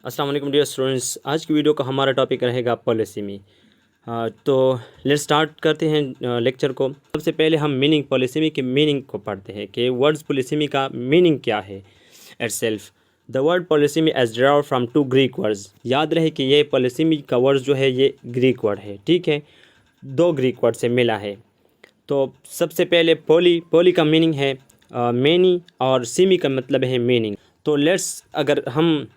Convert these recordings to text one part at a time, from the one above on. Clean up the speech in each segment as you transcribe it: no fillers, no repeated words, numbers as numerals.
अस्सलाम वालेकुम dear students. आज की वीडियो का हमारा टॉपिक रहेगा पॉलिसी में। तो लेट्स स्टार्ट करते हैं लेक्चर को। सबसे पहले हम मीनिंग पॉलिसेमी के मीनिंग को पढ़ते हैं कि वर्ड्स पॉलिसेमी का मीनिंग क्या है itself. The word polysemy is derived from two Greek words. याद रहे कि ये पॉलिसेमी का वर्ड जो है ये ग्रीक वर्ड है, ठीक है, दो ग्रीक वर्ड से मिला है। तो सबसे पहले पोली का मीनिंग है मैनी और सीमी का मतलब है मीनिंग। तो लेट्स अगर हम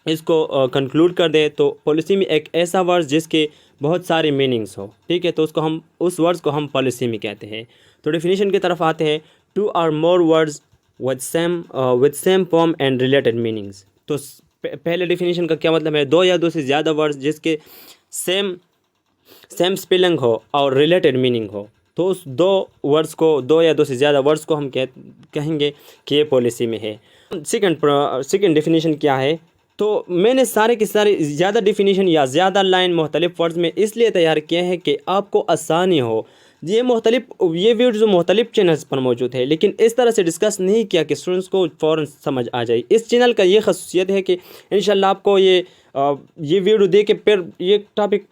इसको कंक्लूड कर दें तो पॉलिसेमी एक ऐसा वर्ड जिसके बहुत सारे मीनिंग्स हो, ठीक है, तो उस वर्ड्स को हम पॉलिसेमी कहते हैं। तो डेफिनेशन की तरफ आते हैं। Two are more words with same form and related meanings. तो पहले डेफिनेशन का क्या मतलब है? दो या दो से ज़्यादा वर्ड्स जिसके सेम स्पेलिंग हो और रिलेटेड मीनिंग हो, तो उस दो या दो से ज़्यादा वर्ड्स को हम कहेंगे कि ये पॉलिसी में है। सेकंड डेफिनेशन क्या है? तो मैंने सारे के सारे ज़्यादा डेफिनेशन या ज़्यादा लाइन मुख्तलिफ वर्ड्स में इसलिए तैयार किए हैं कि आपको आसानी हो। ये वीडियो मुख्तलिफ चैनल्स पर मौजूद है, लेकिन इस तरह से डिस्कस नहीं किया कि स्टूडेंट्स को फ़ौरन समझ आ जाए। इस चैनल का ये खसूसियत है कि इंशाल्लाह आपको ये वीडियो देख के फिर ये टॉपिक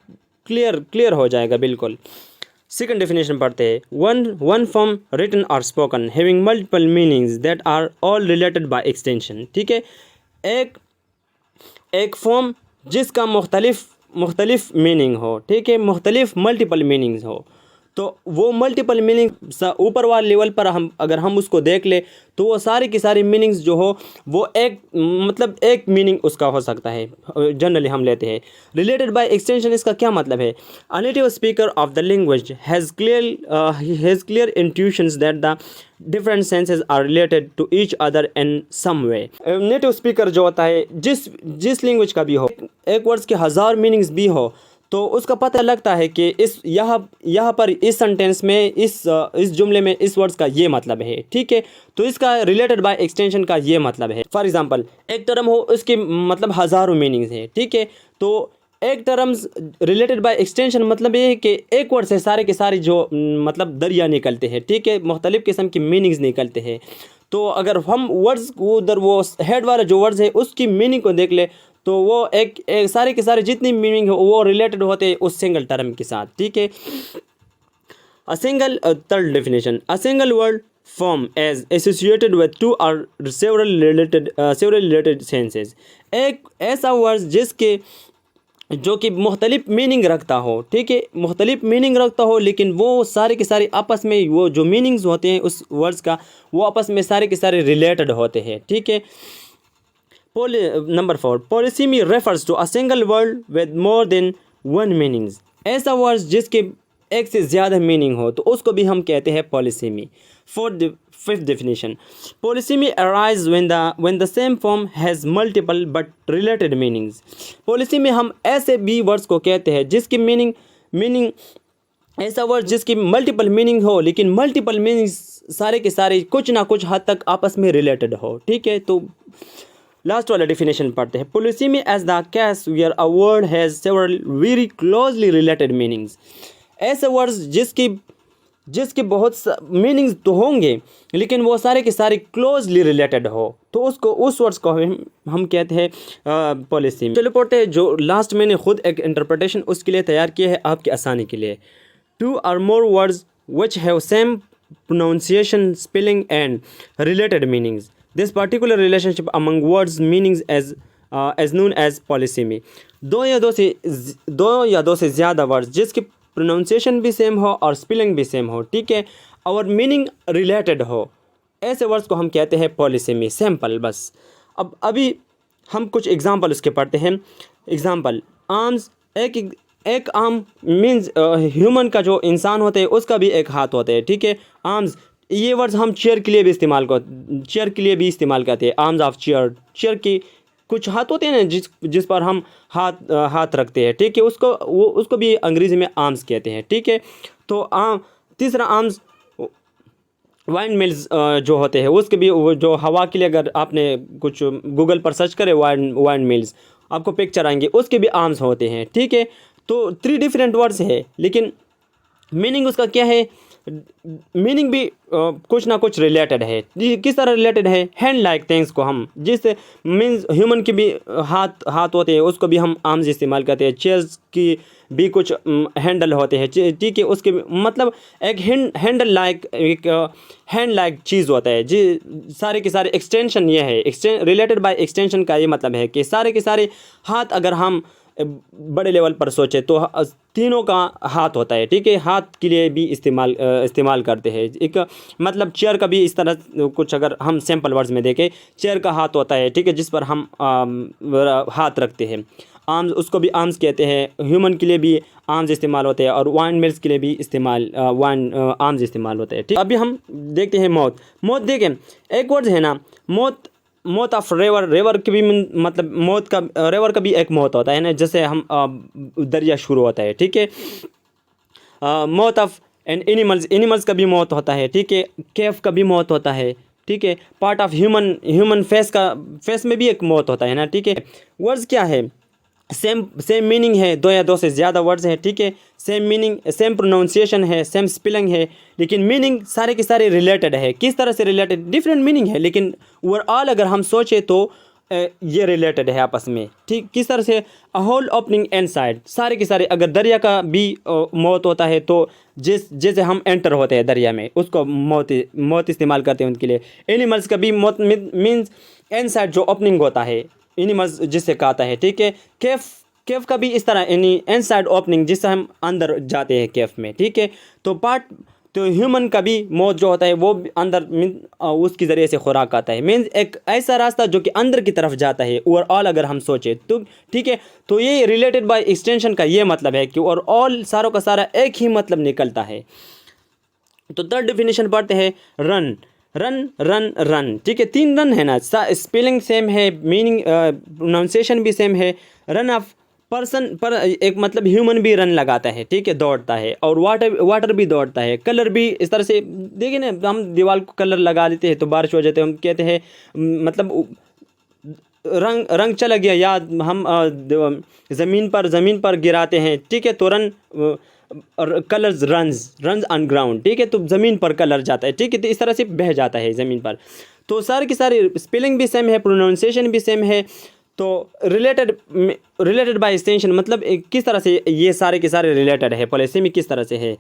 क्लियर हो जाएगा बिल्कुल। सेकंड डेफिनेशन पढ़ते हैं। वन फॉर्म रिटन और spoken having multiple meanings that are all related by extension. ठीक है, एक फॉर्म जिसका मुख्तलिफ मीनिंग हो, ठीक है, मुख्तलिफ मल्टीपल मीनिंग्स हो। तो वो मल्टीपल मीनिंग ऊपर वाले लेवल पर अगर हम उसको देख ले तो वो सारी की सारी मीनिंग्स जो हो वो एक मीनिंग उसका हो सकता है। जनरली हम लेते हैं रिलेटेड बाय एक्सटेंशन। इसका क्या मतलब है? A native speaker of the language has clear intuitions that the different senses are related to each other in some way. Native speaker जो होता है जिस लैंग्वेज का भी हो, एक वर्ड्स के 1000 मीनिंग्स भी हो, तो उसका पता लगता है कि यहाँ पर इस सेंटेंस में इस जुमले में इस वर्ड्स का ये मतलब है, ठीक है। तो इसका रिलेटेड बाय एक्सटेंशन का ये मतलब है। फॉर एग्जांपल एक टर्म हो, उसके मतलब हज़ारों मीनिंग्स हैं, ठीक है। तो एक टर्म्स रिलेटेड बाय एक्सटेंशन मतलब ये है कि एक वर्ड से सारे के सारे जो मतलब दरिया निकलते हैं, ठीक है, मुख्तलिफ़ किस्म की मीनिंग्स निकलते हैं। तो अगर हम वर्ड्स उधर वो हेड वाला जो वर्ड्स है उसकी मीनिंग को देख ले तो वो एक सारे के सारे जितनी मीनिंग हो वो रिलेटेड होते हैं उस सिंगल टर्म के साथ, ठीक है। Third definition, a single word form as associated with two और सेवरल रिलेटेड सेंसेस। एक ऐसा वर्ड जो कि मुख्तलिफ मीनिंग रखता हो, ठीक है, मुख्तलिफ मीनिंग रखता हो, लेकिन वो सारे के सारे आपस में वो जो मीनिंग्स होते हैं उस वर्ड्स का वो आपस में सारे के सारे रिलेटेड होते हैं, ठीक है। Number 4, polysemy refers to a single word with more than one meanings. ऐसा वर्ड जिसके एक से ज़्यादा मीनिंग हो तो उसको भी हम कहते हैं polysemy. Fifth definition, polysemy arise when the same form has multiple but related meanings. Polysemy हम ऐसे भी वर्ड्स को कहते हैं जिसकी मीनिंग ऐसा वर्ड जिसकी मल्टीपल मीनिंग हो, लेकिन मल्टीपल मीनिंग्स सारे के सारे कुछ ना कुछ हद तक आपस में रिलेटेड हो, ठीक है। तो लास्ट वाला डेफिनेशन पढ़ते हैं। Polysemy is the case where a word has several very closely related meanings. ऐसे वर्ड्स जिसके बहुत मीनिंग्स तो होंगे लेकिन वो सारे के सारे क्लोजली रिलेटेड हो, तो उस वर्ड्स को हम कहते हैं पॉलिसेमी। चलो पढ़ते हैं जो लास्ट मैंने खुद एक इंटरप्रिटेशन उसके लिए तैयार किया है आपकी आसानी के लिए। Two are more words which have same pronunciation, spelling and related meanings. This particular relationship among words meanings as known as polysemy. दो या दो से ज़्यादा वर्ड्स जिसकी प्रोनाउंसिएशन भी सेम हो और स्पेलिंग भी सेम हो, ठीक है, और मीनिंग रिलेटेड हो, ऐसे वर्ड्स को हम कहते हैं पॉलिसेमी। सिंपल बस। अब अभी हम कुछ एग्जांपल उसके पढ़ते हैं। Example, arms. एक आर्म मीन्स ह्यूमन का जो इंसान होते हैं उसका भी एक हाथ होता है, ठीक है। आर्म्स, ये वर्ड्स हम चेयर के लिए भी इस्तेमाल करते हैं। आर्म्स ऑफ चेयर की कुछ हाथ होते हैं ना जिस पर हम हाथ रखते हैं, ठीक है, उसको भी अंग्रेज़ी में आर्म्स कहते हैं, ठीक है। तो तीसरा आर्म्स वाइंड मिल्स जो होते हैं उसके भी वो जो हवा के लिए अगर आपने कुछ गूगल पर सर्च करें वाइंड मिल्स आपको पिक्चर आएंगे, उसके भी आर्म्स होते हैं, ठीक है। तो 3 डिफरेंट वर्ड्स है लेकिन मीनिंग उसका क्या है? मीनिंग भी कुछ ना कुछ रिलेटेड है। किस तरह रिलेटेड है? हैंड लाइक थिंग्स को हम जिस मीन्स ह्यूमन की भी हाथ होते हैं, उसको भी हम आर्म्स इस्तेमाल करते हैं। चेयर्स की भी कुछ हैंडल होते हैं, ठीक है, उसके मतलब एक हैंडल लाइक एक हैंड लाइक चीज़ होता है जी। सारे के सारे एक्सटेंशन ये है, रिलेटेड बाय एक्सटेंशन का ये मतलब है कि सारे के सारे हाथ अगर हम बड़े लेवल पर सोचे तो तीनों का हाथ होता है, ठीक है, हाथ के लिए भी इस्तेमाल करते हैं। एक मतलब चेयर का भी इस तरह कुछ अगर हम सिंपल वर्ड्स में देखें, चेयर का हाथ होता है, ठीक है, जिस पर हम हाथ रखते हैं। आर्म्स, उसको भी आर्म्स कहते हैं। ह्यूमन के लिए भी आर्म्स इस्तेमाल होते हैं और वाइन मिल्स के लिए भी वाइन आर्म्स इस्तेमाल होते हैं, ठीक। अभी हम देखते हैं मौत देखें, एक वर्ड है ना मौत ऑफ रेवर की भी मतलब मौत का रेवर का भी एक मौत होता है ना, जैसे हम दरिया शुरू होता है, ठीक है। मौत ऑफ एंड एनिमल्स का भी मौत होता है, ठीक है। कैफ का भी मौत होता है, ठीक है। पार्ट ऑफ ह्यूमन फेस में भी एक मौत होता है ना, ठीक है। वर्ड्स क्या है? सेम मीनिंग है, दो या दो से ज़्यादा वर्ड्स हैं, ठीक है। सेम मीनिंग, सेम प्रोनाउंसिएशन है, सेम स्पेलिंग है, लेकिन मीनिंग सारे के सारे रिलेटेड है। किस तरह से रिलेटेड? डिफरेंट मीनिंग है, लेकिन ओवरऑल अगर हम सोचें तो ये रिलेटेड है आपस में, ठीक। किस तरह से? अ होल ओपनिंग इनसाइड, सारे के सारे अगर दरिया का भी मौत होता है तो जैसे हम एंटर होते हैं दरिया में, उसको मौत इस्तेमाल करते हैं उनके लिए। एनिमल्स का भी मौत मीन्स इनसाइड जो ओपनिंग होता है, एनिमल्स जिससे कहता है, ठीक है। केफ का भी इस तरह यानी इनसाइड ओपनिंग, जिससे हम अंदर जाते हैं केफ में, ठीक है। तो ह्यूमन का भी मौत जो होता है वो अंदर उसके ज़रिए से खुराक आता है, मीन्स एक ऐसा रास्ता जो कि अंदर की तरफ जाता है ओवरऑल अगर हम सोचें तो, ठीक है। तो ये रिलेटेड बाय एक्सटेंशन का ये मतलब है कि ओवरऑल सारों का सारा एक ही मतलब निकलता है। तो थर्ड डेफिनेशन पढ़ते हैं, रन, ठीक है। 3 रन है ना, स्पेलिंग सेम है, मीनिंग प्रोनाउंसिएशन भी सेम है। रन ऑफ पर्सन पर एक मतलब ह्यूमन भी रन लगाता है, ठीक है, दौड़ता है। और वाटर भी दौड़ता है। कलर भी इस तरह से देखिए ना, हम दीवार को कलर लगा देते हैं तो बारिश हो जाती है, हम कहते हैं मतलब रंग चला गया, या हम ज़मीन पर गिराते हैं, ठीक है, तो और कलर्स रन्स ऑन ग्राउंड, ठीक है, तो ज़मीन पर कलर जाता है, ठीक है, तो इस तरह से बह जाता है ज़मीन पर। तो सारे के सारे स्पेलिंग भी सेम है, प्रोनाउंसिएशन भी सेम है। तो रिलेटेड बाय एक्सटेंशन मतलब किस तरह से ये सारे के सारे रिलेटेड है, पॉलिसी में किस तरह से है।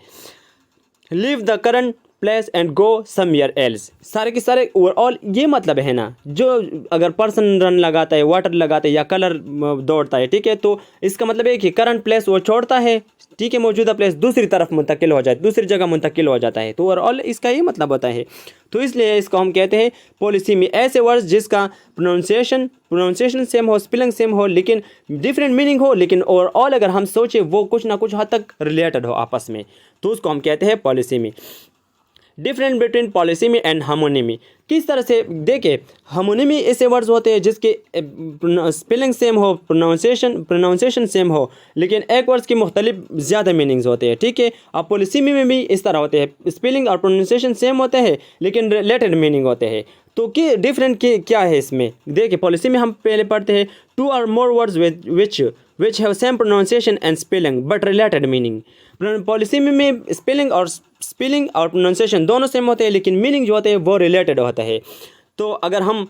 Leave the current place and go somewhere else, सारे के सारे ओवरऑल ये मतलब है ना, जो अगर पर्सन रन लगाता है, वाटर लगाता है या कलर दौड़ता है, ठीक है, तो इसका मतलब है कि करंट प्लेस वो छोड़ता है, ठीक है, मौजूदा प्लेस दूसरी तरफ मुंतकिल हो जाता है, दूसरी जगह मुंतकिल हो जाता है। तो ओवरऑल इसका ये मतलब होता है। तो इसलिए इसको हम कहते हैं पॉलिसी में ऐसे वर्ड्स जिसका प्रोनाउंसिएशन सेम हो, स्पेलिंग सेम हो, लेकिन डिफरेंट मीनिंग हो, लेकिन ओवरऑल अगर हम सोचें वो कुछ ना कुछ हद तक रिलेटेड हो आपस में, तो उसको हम कहते हैं पॉलिसी में। डिफरेंट बिटवीन पॉलिसीमी एंड हार्मोनीमी, किस तरह से देखें, हार्मोनीमी ऐसे वर्ड्स होते हैं जिसके स्पेलिंग सेम हो, प्रोनाउंसिएशन सेम हो, लेकिन एक वर्ड्स की मुख्तलिफ ज़्यादा मीनिंग्स होते हैं, ठीक है। अब पॉलिसीमी में भी इस तरह होते हैं, स्पेलिंग और प्रोनाउंसिएशन सेम होते हैं लेकिन रिलेटेड मीनिंग होते हैं। तो डिफरेंट क्या है इसमें? देखिए, पॉलिसी में हम पहले पढ़ते हैं 2 or more words which have same pronunciation and spelling but related meaning। Policy में स्पेलिंग और प्रोनाउंसिएशन दोनों सेम होते हैं, लेकिन मीनिंग जो होते हैं वो रिलेटेड होता है। तो अगर हम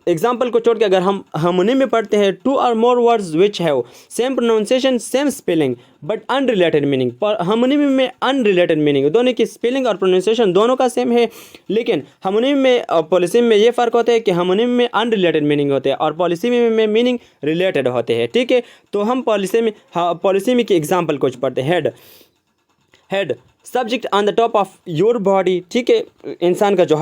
एग्जाम्पल को छोड़ के अगर हम हार्मोनी में पढ़ते हैं 2 or more words which have same pronunciation same spelling but unrelated meaning, पर हार्मोनी में अनरिलेटेड मीनिंग, दोनों की स्पेलिंग और प्रोनाउंसिएशन दोनों का सेम है, लेकिन हार्मोनी में और पॉलिसी में ये फ़र्क होता है कि हार्मोनी में अनरिलेटेड मीनिंग होते हैं और पॉलिसी में मीनिंग रिलेटेड होते हैं, ठीक है। तो हम पॉलिसी में की एग्जाम्पल कुछ पढ़ते हैं। Head subject on the top of your body, ठीक है, इंसान का जो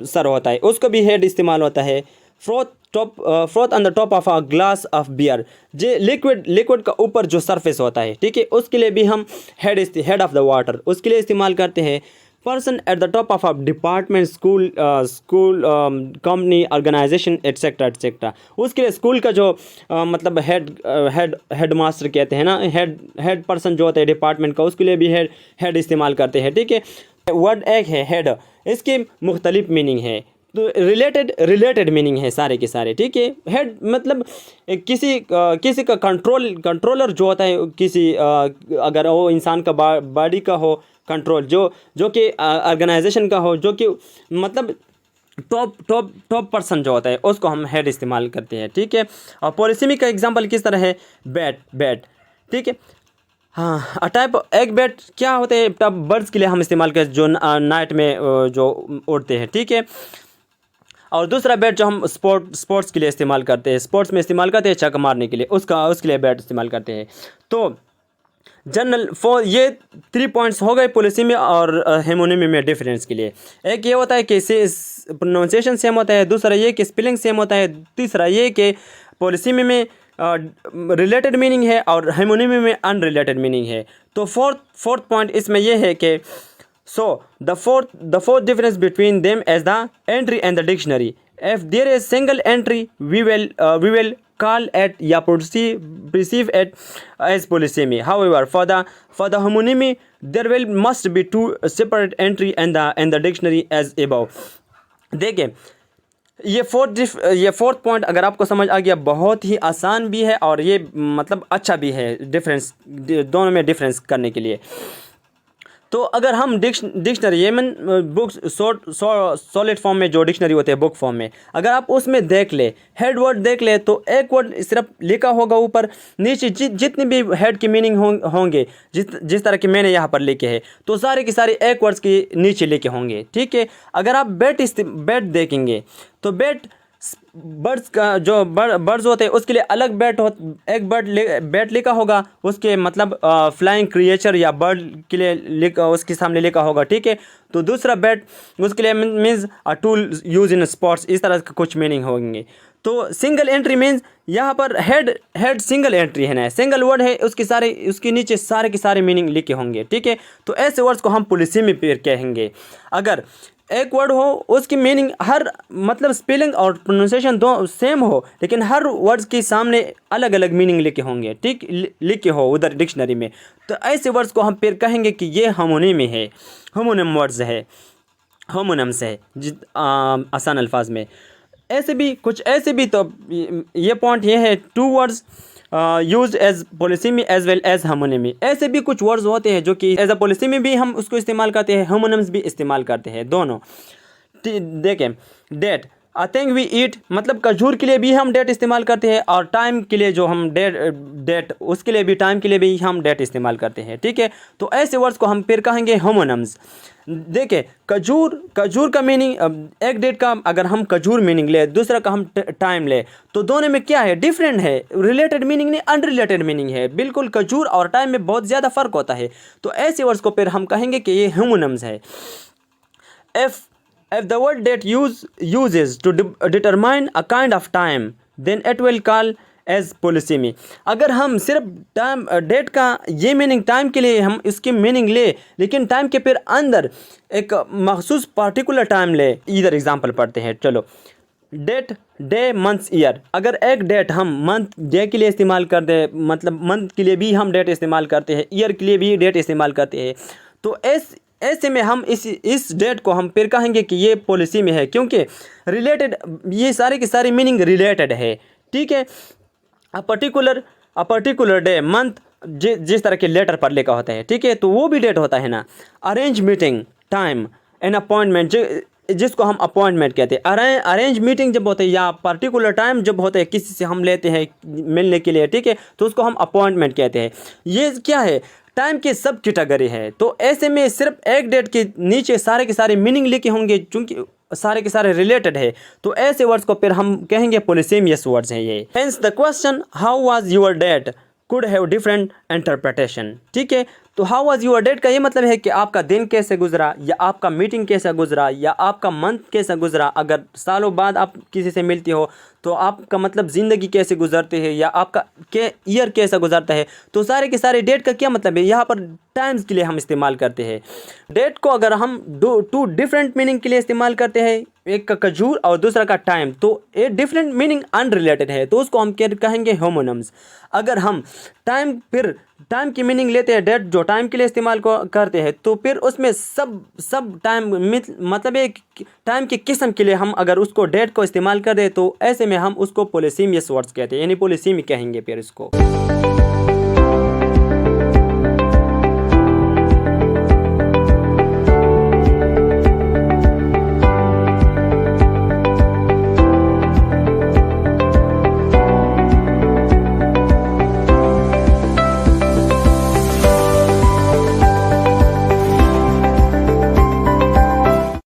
सर होता है उसको भी हेड इस्तेमाल होता है। Froth on the top of a glass of beer, जे लिक्विड का ऊपर जो सरफेस होता है, ठीक है, उसके लिए भी हम हेड ऑफ द वाटर उसके लिए इस्तेमाल करते हैं। Person at the top of a department, school company, organization etcetera, उसके लिए स्कूल का जो मतलब हेड मास्टर कहते हैं ना, हेड पर्सन जो होता है डिपार्टमेंट का, उसके लिए भी हेड इस्तेमाल करते हैं, ठीक है। वर्ड एक है हेड, इसके मुख्तलिफ मीनिंग है, तो रिलेटेड मीनिंग है सारे के सारे, ठीक है। हेड मतलब किसी का कंट्रोलर जो होता है, किसी अगर वो इंसान का बॉडी का हो कंट्रोल, जो कि ऑर्गेनाइजेशन का हो, जो कि मतलब टॉप पर्सन जो होता है उसको हम हेड इस्तेमाल करते हैं, ठीक है। और पॉलिसेमी का एग्जांपल किस तरह है, बैट, ठीक है। हाँ, टाइप एक बैट क्या होते हैं, तब बर्ड्स के लिए हम इस्तेमाल करते हैं जो नाइट में जो उड़ते हैं, ठीक है। और दूसरा बैट जो हम स्पोर्ट्स के लिए इस्तेमाल करते हैं, स्पोर्ट्स में इस्तेमाल करते हैं छक्का मारने के लिए, उसके लिए बैट इस्तेमाल करते हैं। तो जनरल फॉर ये 3 पॉइंट्स हो गए पॉलिसेमी और हेमोनिमी में डिफरेंस के लिए। एक ये होता है कि प्रोनाउंसिएशन सेम होता है, दूसरा ये कि स्पेलिंग सेम होता है, तीसरा ये कि पॉलिसेमी में रिलेटेड मीनिंग है और हेमोनिमी में अनरिलेटेड मीनिंग है। तो फोर्थ पॉइंट इसमें यह है कि so the fourth difference between them is the entry and the dictionary. If there is single entry, we will call it या perceive it as polysemy. However, for the homonymy, there must be 2 separate entry in the dictionary as above. देखिए, ये fourth point अगर आपको समझ आ गया, बहुत ही आसान भी है और ये मतलब अच्छा भी है डिफरेंस, दोनों में डिफरेंस करने के लिए। तो अगर हम डिक्शनरी ये बुक्स सॉलिड फॉर्म में जो डिक्शनरी होते हैं बुक फॉर्म में, अगर आप उसमें देख ले, हेड वर्ड देख ले, तो एक वर्ड सिर्फ लिखा होगा ऊपर, नीचे जितने भी हेड की मीनिंग होंगे, जिस तरह के मैंने यहाँ पर लिखे हैं, तो सारे के सारे एक वर्ड्स के नीचे लिखे होंगे, ठीक है। अगर आप बैट देखेंगे तो बर्ड्स का जो बर्ड्स होते हैं उसके लिए अलग एक बैट लिखा होगा, उसके मतलब फ्लाइंग क्रिएचर या बर्ड के लिए उसके सामने लिखा होगा, ठीक है। तो दूसरा बैट उसके लिए means a tool use in sports, इस तरह का कुछ मीनिंग होंगे। तो सिंगल एंट्री मीन्स यहाँ पर हेड सिंगल एंट्री है ना, सिंगल वर्ड है, उसके नीचे सारे के सारे मीनिंग लिखे होंगे, ठीक है। तो ऐसे वर्ड्स को हम पॉलिसेमी पेयर कहेंगे। अगर एक वर्ड हो उसकी मीनिंग हर मतलब स्पेलिंग और प्रोनाउंसिएशन दो सेम हो, लेकिन हर वर्ड्स के सामने अलग अलग मीनिंग लिखे होंगे, ठीक, लिखे हो उधर डिक्शनरी में, तो ऐसे वर्ड्स को हम फिर कहेंगे कि ये होमोनिमी है, होमोनिम वर्ड्स है, होमोनिम्स है आसान अल्फाज में। ऐसे भी तो ये पॉइंट ये है, 2 words use as polysemy as well as homonymy. ऐसे भी कुछ वर्ड्स होते हैं जो कि एज अ पॉलिसेमी भी हम उसको इस्तेमाल करते हैं, होमोनिम्स भी इस्तेमाल करते हैं, दोनों। देखें, date, I think we eat, मतलब खजूर के लिए भी हम डेट इस्तेमाल करते हैं, और टाइम के लिए जो हम डेट उसके लिए भी, टाइम के लिए भी हम डेट इस्तेमाल करते हैं, ठीक है। तो ऐसे वर्ड्स को हम फिर कहेंगे होमोनिम्स। देखिए, खजूर का मीनिंग, एक डेट का अगर हम खजूर मीनिंग ले, दूसरा का हम टाइम ले, तो दोनों में क्या है, डिफरेंट है, रिलेटेड मीनिंग नहीं अनरिलेटेड मीनिंग है, बिल्कुल खजूर और टाइम में बहुत ज़्यादा फ़र्क होता है। तो ऐसे वर्ड्स को फिर हम कहेंगे कि ये होमोनिम्स है। If the word date uses to determine a kind of time, then it will call as polysemy. अगर हम सिर्फ टाइम डेट का ये मीनिंग टाइम के लिए हम इसकी मीनिंग ले, लेकिन टाइम के फिर अंदर एक मखसूस पार्टिकुलर टाइम ले, इधर एग्जांपल पढ़ते हैं, चलो। डेट, डे, मंथ्स, ईयर, अगर एक डेट हम मंथ डे के लिए इस्तेमाल करते हैं, मतलब मंथ के लिए भी हम डेट इस्तेमाल करते हैं, ईयर के लिए भी डेट इस्तेमाल करते हैं, तो ऐसे में हम इस डेट को हम फिर कहेंगे कि ये पॉलिसी में है, क्योंकि रिलेटेड, ये सारे के सारे मीनिंग रिलेटेड है, ठीक है। अ पर्टिकुलर डे, मंथ जिस तरह के लेटर पर लिखा होता है, ठीक है, तो वो भी डेट होता है ना। Arrange meeting, time, an appointment, जिसको हम अपॉइंटमेंट कहते हैं, अरेंज मीटिंग जब होते हैं या पर्टिकुलर टाइम जब होते हैं किसी से हम लेते हैं मिलने के लिए, ठीक है, तो उसको हम अपॉइंटमेंट कहते हैं। ये क्या है, टाइम के सब कैटेगरी है। तो ऐसे में सिर्फ एक डेट के नीचे सारे के सारे मीनिंग लिखे होंगे, चूंकि सारे के सारे रिलेटेड है, तो ऐसे वर्ड्स को फिर हम कहेंगे पॉलिसेमियस वर्ड्स हैं ये। Hence the question how was your date could have different interpretation, ठीक है। तो हाउ वाज योर डेट का ये मतलब है कि आपका दिन कैसे गुजरा, या आपका मीटिंग कैसा गुजरा, या आपका मंथ कैसा गुजरा। अगर सालों बाद आप किसी से मिलती हो तो आपका मतलब ज़िंदगी कैसे गुजरते हैं, या आपका ईयर कैसा गुजरता है। तो सारे के सारे डेट का क्या मतलब है, यहाँ पर टाइम्स के लिए हम इस्तेमाल करते हैं। डेट को अगर हम 2 डिफरेंट मीनिंग के लिए इस्तेमाल करते हैं, एक का खजूर और दूसरा का टाइम, तो ये डिफरेंट मीनिंग अनरिलेटेड है, तो उसको हम क्या कहेंगे, होमोनिम्स। अगर हम टाइम की मीनिंग लेते हैं, डेट जो टाइम के लिए इस्तेमाल करते हैं, तो फिर उसमें सब टाइम मतलब एक टाइम की किस्म के लिए हम अगर उसको डेट को इस्तेमाल कर दें, तो ऐसे में हम उसको पॉलिसेमियस वर्ड्स कहते हैं, यानी पॉलिसेमी कहेंगे फिर इसको।